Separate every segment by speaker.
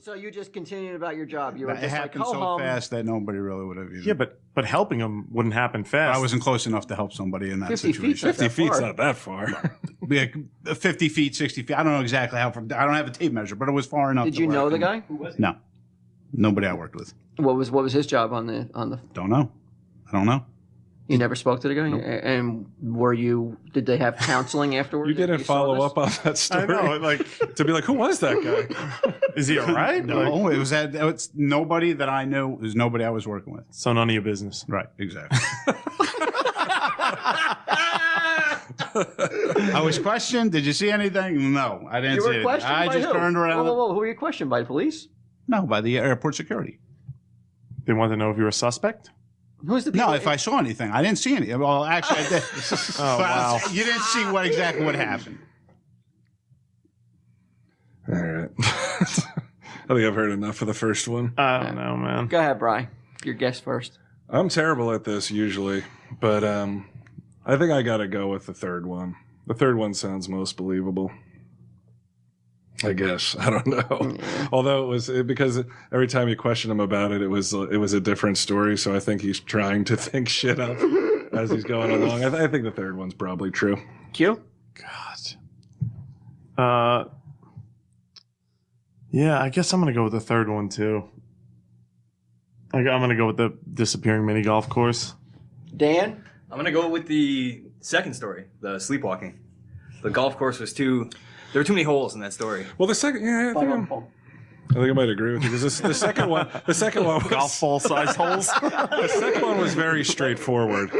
Speaker 1: So you just continued about your job. You were
Speaker 2: It
Speaker 1: just like,
Speaker 2: happened
Speaker 1: ho
Speaker 2: so
Speaker 1: hum.
Speaker 2: fast that nobody really would have even.
Speaker 3: Yeah, but helping him wouldn't happen fast.
Speaker 2: I wasn't close enough to help somebody in that
Speaker 1: 50 feet's
Speaker 2: situation.
Speaker 4: 50 feet's not that far.
Speaker 2: Be 50 feet, 60 feet. I don't know exactly how far. I don't have a tape measure, but it was far enough.
Speaker 1: Did you know the guy?
Speaker 2: No. Nobody I worked with.
Speaker 1: What was his job on the?
Speaker 2: Don't know. I don't know.
Speaker 1: You never spoke to the guy, and did they have counseling afterwards?
Speaker 4: You didn't follow up on that story?
Speaker 3: I know, like
Speaker 4: to be like, who was that guy?
Speaker 3: is he all right?
Speaker 2: No, it's nobody that I knew. It was nobody I was working with.
Speaker 3: So none of your business.
Speaker 2: Right, exactly. I was questioned. Did you see anything? No, I didn't
Speaker 1: You
Speaker 2: see
Speaker 1: were
Speaker 2: anything.
Speaker 1: questioned
Speaker 2: I
Speaker 1: by
Speaker 2: just
Speaker 1: who?
Speaker 2: turned around.
Speaker 1: Whoa. Who were you questioned by? The police?
Speaker 2: No, by the airport security.
Speaker 3: They wanted to know if you were a suspect.
Speaker 1: Who's the people?
Speaker 2: No, if I saw anything, I didn't see anything. Well, actually, I did.
Speaker 3: Oh, wow.
Speaker 2: You didn't see exactly what happened.
Speaker 4: All right. I think I've heard enough of the first one.
Speaker 3: I don't know, man.
Speaker 1: Go ahead, Bri. Your guess first.
Speaker 4: I'm terrible at this usually, but I think I got to go with the third one. The third one sounds most believable. I guess. I don't know. Although because every time you question him about it, it was a different story. So I think he's trying to think shit up as he's going along. I think the third one's probably true.
Speaker 1: Q?
Speaker 3: God. Yeah, I guess I'm going to go with the third one, too. I'm going to go with the disappearing mini golf course.
Speaker 1: Dan?
Speaker 5: I'm gonna go with the second story, the sleepwalking. The golf course was there were too many holes in that story.
Speaker 4: Well, the second, yeah, I think I might agree with you because the second one was
Speaker 3: Golf ball size holes.
Speaker 4: The second one was very straightforward.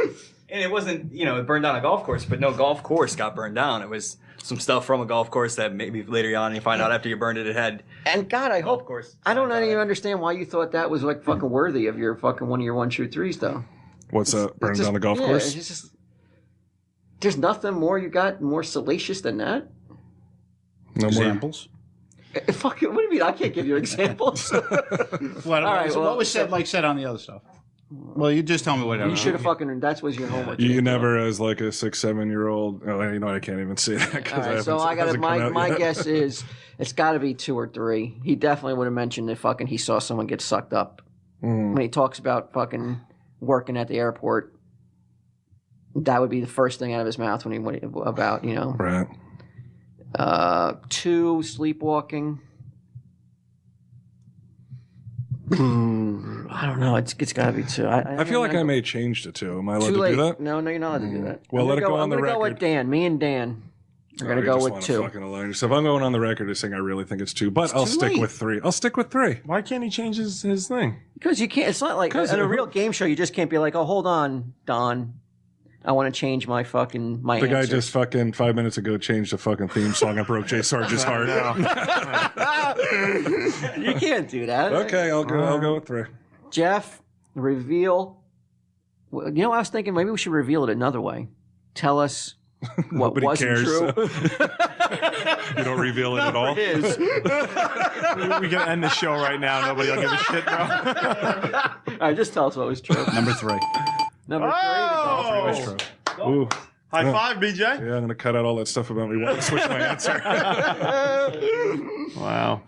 Speaker 5: And it wasn't, it burned down a golf course, but no golf course got burned down. It was some stuff from a golf course that maybe later on you find out after you burned it, it had.
Speaker 1: And God, I
Speaker 5: golf
Speaker 1: hope.
Speaker 5: course.
Speaker 1: I don't even understand why you thought that was like fucking worthy of your fucking one of your 1-2-3s, though.
Speaker 4: What's burning down the golf course?
Speaker 1: It's just, there's nothing more you got more salacious than that.
Speaker 4: No
Speaker 2: Examples.
Speaker 1: Fuck it. What do you mean? I can't give you examples.
Speaker 2: What was said on the other stuff? Well, you just tell me whatever.
Speaker 1: You should have fucking. That was your homework.
Speaker 4: You never, as like a 6-7-year-old. Oh, I can't even say that
Speaker 1: All
Speaker 4: because
Speaker 1: right, so I got my guess is it's got to be 2 or 3. He definitely would have mentioned that fucking he saw someone get sucked up when he talks about fucking working at the airport. That would be the first thing out of his mouth when he about
Speaker 4: Right.
Speaker 1: 2, sleepwalking. I don't know. It's got to be 2.
Speaker 4: I feel like I may change to 2. Am I allowed
Speaker 1: too
Speaker 4: to
Speaker 1: late.
Speaker 4: do that?
Speaker 1: No, you're not allowed to do that.
Speaker 4: Well, let it go on the
Speaker 1: I'm gonna go with
Speaker 4: record.
Speaker 1: Dan. Me and Dan are gonna go with 2.
Speaker 4: Fucking align yourself. I'm going on the record as saying I really think it's 2, but I'll stick
Speaker 1: late.
Speaker 4: with 3. I'll stick with 3.
Speaker 3: Why can't he change his thing?
Speaker 1: Because you can't. It's not like in a real game show. You just can't be like, oh, hold on, Don. I want to change my
Speaker 4: The
Speaker 1: answer.
Speaker 4: guy just fucking 5 minutes ago changed the fucking theme song and broke Jay Sargent's heart.
Speaker 1: You can't do that.
Speaker 4: Okay, I'll go with 3.
Speaker 1: Jeff, reveal. Well, I was thinking maybe we should reveal it another way. Tell us what
Speaker 4: Nobody
Speaker 1: wasn't
Speaker 4: cares.
Speaker 1: true.
Speaker 4: You don't reveal it at all?
Speaker 1: It is.
Speaker 3: We can end the show right now. Nobody will give a shit, bro.
Speaker 1: All right, just tell us what was true.
Speaker 2: Number 3.
Speaker 1: Number 3.
Speaker 3: Oh!
Speaker 4: True. Ooh.
Speaker 3: High five, BJ.
Speaker 4: Yeah, I'm going to cut out all that stuff about me wanting to switch my answer.
Speaker 3: Wow.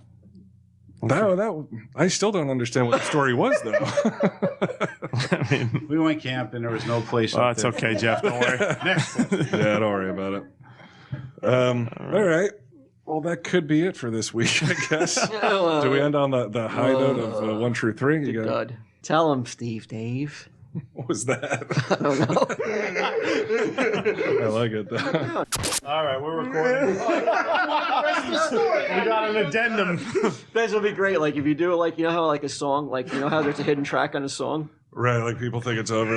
Speaker 4: I still don't understand what the story was, though.
Speaker 3: I mean,
Speaker 2: We went camping. There was no place.
Speaker 3: oh,
Speaker 2: up
Speaker 3: it's
Speaker 2: there.
Speaker 3: okay, Jeff. Don't worry.
Speaker 4: Yeah, don't worry about it. All right. Well, that could be it for this week, I guess. Do we end on the high note of 1 through 3? You got
Speaker 1: Good. Tell him, Steve Dave.
Speaker 4: what was that?
Speaker 1: I don't know.
Speaker 4: I like it. Though.
Speaker 3: All right, we're recording. We got an addendum.
Speaker 1: This will be great. Like if you do it, like how like a song, like how there's a hidden track on a song.
Speaker 4: Right, like people think it's over.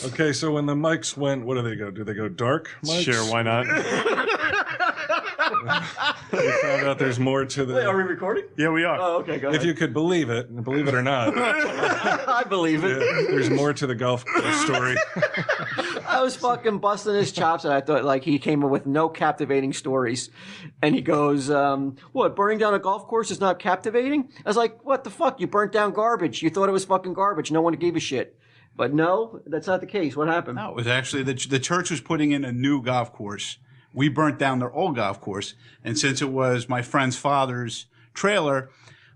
Speaker 4: Okay, so when the mics went, what do they go? Do they go dark mics?
Speaker 3: Sure, why not?
Speaker 4: We found out there's more to the...
Speaker 1: Wait, are we recording?
Speaker 3: Yeah, we are.
Speaker 1: Oh, okay, go ahead.
Speaker 4: If you could believe it or not,
Speaker 1: I believe it.
Speaker 4: there's more to the golf course story.
Speaker 1: I was fucking busting his chops, and I thought like he came up with no captivating stories, and he goes, "What? Burning down a golf course is not captivating?" I was like, "What the fuck? You burnt down garbage. You thought it was fucking garbage. No one gave a shit." But no, that's not the case. What happened?
Speaker 2: No, it was actually the church was putting in a new golf course we burnt down their old golf course. And since it was my friend's father's trailer,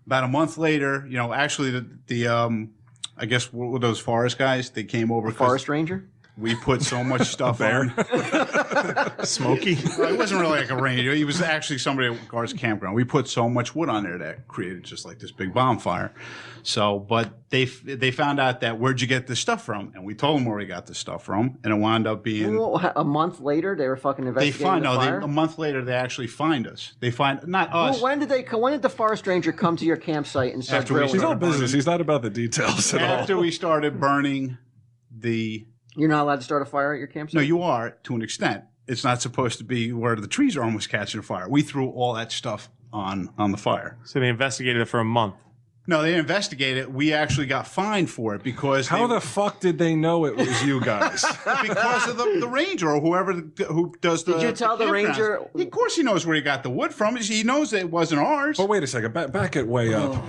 Speaker 2: about a month later, actually I guess what were those forest guys? They came over.
Speaker 1: Forest ranger?
Speaker 2: We put so much stuff on.
Speaker 3: Smoky.
Speaker 2: Well, it wasn't really like a ranger. He was actually somebody at Gar's campground. We put so much wood on there that created just like this big bonfire. So, but they found out that where'd you get this stuff from? And we told them where we got the stuff from, and it wound up being.
Speaker 1: Well, a month later, they were fucking investigating the fire?
Speaker 2: A month later, they actually find us. They find not us.
Speaker 1: Well, when did the forest ranger come to your campsite and start drilling?
Speaker 4: He's all business. He's not about the details at all.
Speaker 2: After we started burning the.
Speaker 1: You're not allowed to start a fire at your campsite?
Speaker 2: No, you are to an extent. It's not supposed to be where the trees are almost catching fire. We threw all that stuff on the fire.
Speaker 3: So they investigated it for a month.
Speaker 2: No, they investigated it. We actually got fined for it because
Speaker 4: How the fuck did they know it was you guys?
Speaker 2: because of the ranger or whoever who does the.
Speaker 1: Did you tell the ranger?
Speaker 2: Of course, he knows where he got the wood from. He knows that it wasn't ours.
Speaker 4: But wait a second, back it way up.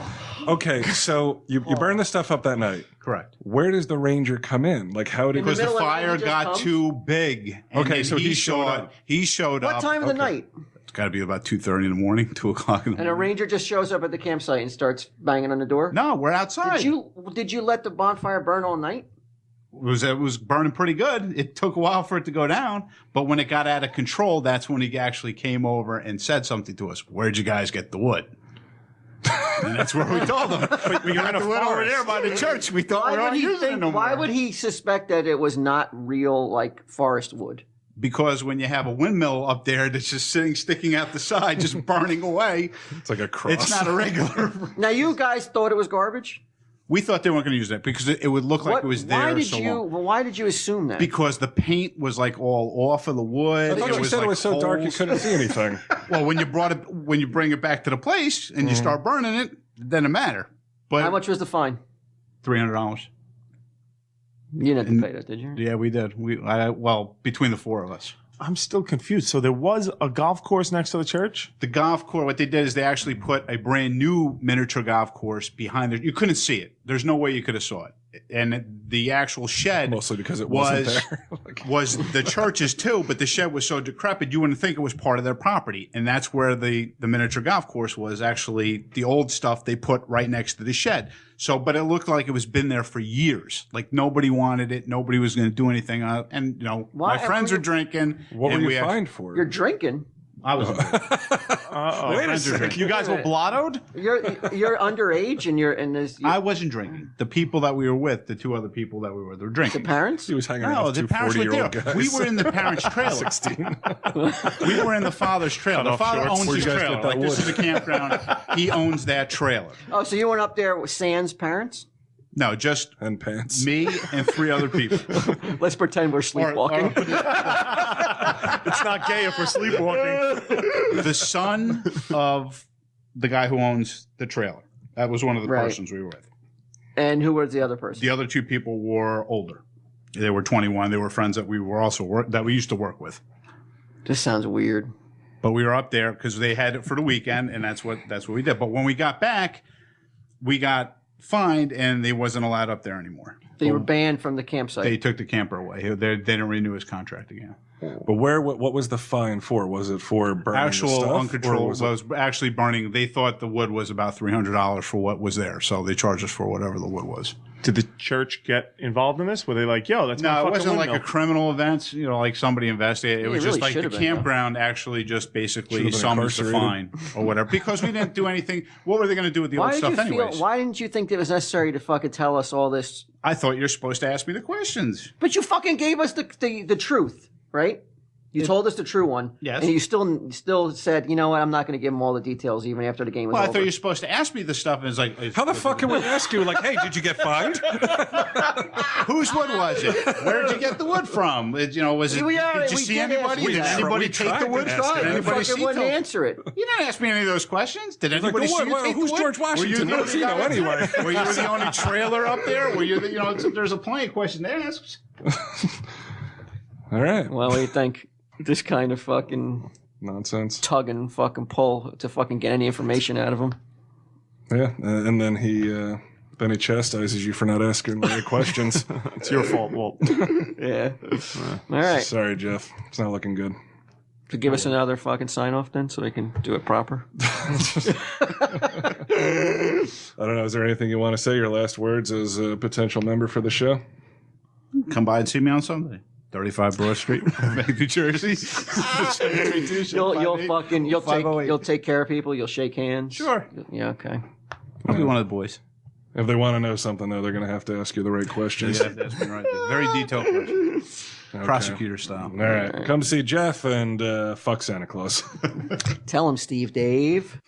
Speaker 4: Okay, so you burn the stuff up that night.
Speaker 2: Correct.
Speaker 4: Where does the ranger come in? Like, how did?
Speaker 2: Because the
Speaker 1: middle of the night
Speaker 2: fire
Speaker 1: he just
Speaker 2: got
Speaker 1: comes?
Speaker 2: too big. And
Speaker 4: Okay,
Speaker 2: then
Speaker 4: so he showed up.
Speaker 2: He showed up.
Speaker 1: What time of the night?
Speaker 2: It's got to be about 2:30 in the morning, 2 o'clock in the
Speaker 1: And a
Speaker 2: morning.
Speaker 1: ranger just shows up at the campsite and starts banging on the door?
Speaker 2: No, we're outside.
Speaker 1: Did you let the bonfire burn all night?
Speaker 2: It was burning pretty good. It took a while for it to go down, but when it got out of control, that's when he actually came over and said something to us. Where'd you guys get the wood? And that's where we told them. We got the wood over there by the church. We thought we weren't using it no more.
Speaker 1: Why would he suspect that it was not real, like, forest wood?
Speaker 2: Because when you have a windmill up there that's just sticking out the side, just burning away,
Speaker 4: It's like a cross.
Speaker 2: it's not a regular.
Speaker 1: Now, you guys thought it was garbage?
Speaker 2: We thought they weren't going to use that because it would look like it was there.
Speaker 1: Why did you assume that?
Speaker 2: Because the paint was like all off of the wood.
Speaker 4: I thought you said it was so dark you couldn't see anything.
Speaker 2: Well, when you bring it back to the place and you start burning it, it doesn't matter. But
Speaker 1: How much was the fine?
Speaker 2: $300.
Speaker 1: You didn't pay that, did you?
Speaker 2: Yeah, we did. Well, between the four of us.
Speaker 3: I'm still confused. So there was a golf course next to the church?
Speaker 2: The golf course, what they did is they actually put a brand new miniature golf course behind it. You couldn't see it. There's no way you could have saw it. And the actual shed
Speaker 4: Mostly because it wasn't there.
Speaker 2: was the church's too, but the shed was so decrepit you wouldn't think it was part of their property. And that's where the miniature golf course was actually the old stuff they put right next to the shed. So, but it looked like it was been there for years. Like nobody wanted it. Nobody was going to do anything. And my friends are drinking.
Speaker 4: What were
Speaker 2: and
Speaker 4: you fined for?
Speaker 1: You're drinking.
Speaker 2: I was.
Speaker 3: Wait a second. You guys were blottoed?
Speaker 1: You're underage and you're in this.
Speaker 2: I wasn't drinking. The people that we were with, the two other people that we were with, were drinking.
Speaker 1: The parents?
Speaker 4: He was hanging out
Speaker 2: No,
Speaker 4: with
Speaker 2: the
Speaker 4: two
Speaker 2: parents were
Speaker 4: 40-year-old
Speaker 2: there.
Speaker 4: guys.
Speaker 2: We were in the parents' trailer.
Speaker 4: 16.
Speaker 2: We were in the father's trailer. The
Speaker 3: off
Speaker 2: father
Speaker 3: shorts.
Speaker 2: owns
Speaker 4: Where'd
Speaker 2: his
Speaker 4: you guys
Speaker 2: trailer.
Speaker 4: get that
Speaker 2: Like this
Speaker 4: wood?
Speaker 2: is a campground. He owns that trailer.
Speaker 1: Oh, so you went up there with Sans parents?
Speaker 2: No, just
Speaker 4: And pants.
Speaker 2: me and 3 other people.
Speaker 1: Let's pretend we're sleepwalking.
Speaker 3: It's not gay if we're sleepwalking.
Speaker 2: The son of the guy who owns the trailer. That was one of the
Speaker 1: Right.
Speaker 2: persons we were with.
Speaker 1: And who was the other person?
Speaker 2: The other 2 people were older. They were 21. They were friends that we were also that we used to work with.
Speaker 1: This sounds weird.
Speaker 2: But we were up there because they had it for the weekend, and that's what we did. But when we got back, we got fined, and they wasn't allowed up there anymore.
Speaker 1: They were banned from the campsite.
Speaker 2: They took the camper away. They didn't renew his contract again.
Speaker 4: But what was the fine for? Was it for burning the
Speaker 2: Actual
Speaker 4: stuff?
Speaker 2: uncontrolled
Speaker 4: or
Speaker 2: was actually burning. They thought the wood was about $300 for what was there, so they charged us for whatever the wood was.
Speaker 3: Did the church get involved in this? Were they like, yo, that's my
Speaker 2: No, it
Speaker 3: fucking
Speaker 2: wasn't like a
Speaker 3: windmill?
Speaker 2: criminal event, like somebody investigated. It was
Speaker 1: it
Speaker 2: just
Speaker 1: really
Speaker 2: like
Speaker 1: should
Speaker 2: the
Speaker 1: have been, though.
Speaker 2: campground actually just basically
Speaker 4: Should have been
Speaker 2: summoned the
Speaker 4: incarcerated.
Speaker 2: fine or whatever. Because we didn't do anything. What were they going to do with the old stuff anyways?
Speaker 1: Why didn't you think it was necessary to fucking tell us all this?
Speaker 2: I thought you're supposed to ask me the questions.
Speaker 1: But you fucking gave us the truth, right? You told us the true one.
Speaker 2: Yes.
Speaker 1: And you still said, you know what, I'm not going to give them all the details even after the game was
Speaker 2: Well, I
Speaker 1: over.
Speaker 2: thought you were supposed to ask me the stuff. And it's like,
Speaker 4: How the fuck can we ask you? Like, hey, did you get fined?
Speaker 2: whose wood was it? Where did you get the wood from? Was it?
Speaker 1: We
Speaker 2: Did you
Speaker 1: we
Speaker 2: see
Speaker 1: did
Speaker 2: anybody?
Speaker 1: ask you
Speaker 2: Did
Speaker 1: that.
Speaker 2: anybody
Speaker 4: We
Speaker 2: take
Speaker 4: tried
Speaker 2: the
Speaker 4: to
Speaker 2: wood?
Speaker 4: ask
Speaker 2: Did
Speaker 4: that.
Speaker 1: You
Speaker 2: anybody
Speaker 1: fucking
Speaker 2: see?
Speaker 1: wouldn't answer it.
Speaker 2: You didn't ask me any of those questions. Did
Speaker 4: Like,
Speaker 2: anybody
Speaker 4: the
Speaker 2: see
Speaker 4: wood,
Speaker 2: you take
Speaker 4: who's
Speaker 2: the wood?
Speaker 4: George Washington?
Speaker 2: Were you
Speaker 4: What's he know anyway?
Speaker 2: Were you the only trailer up there? Were you? There's a plenty of questions to ask.
Speaker 4: All right.
Speaker 1: Well, what do you think? This kind of fucking
Speaker 4: Nonsense.
Speaker 1: tug and fucking pull to fucking get any information out of him.
Speaker 4: Yeah. And then he chastises you for not asking the right questions.
Speaker 3: It's your fault, Walt.
Speaker 1: Yeah. All right.
Speaker 4: Sorry, Jeff. It's not looking good.
Speaker 1: To give us another fucking sign off then, so they can do it proper.
Speaker 4: I don't know. Is there anything you want to say? Your last words as a potential member for the show?
Speaker 2: Come by and see me on Sunday. 35 Broad Street, New Jersey.
Speaker 1: You'll take care of people. You'll shake hands.
Speaker 2: Sure.
Speaker 1: Yeah. Okay.
Speaker 2: I'll be one of the boys.
Speaker 4: If they want to know something, though, they're going to have to ask you the right questions.
Speaker 2: Yeah, that's been right. Very detailed question.
Speaker 4: Okay.
Speaker 2: Prosecutor style.
Speaker 4: All right. Come see Jeff and fuck Santa Claus.
Speaker 1: Tell him, Steve Dave.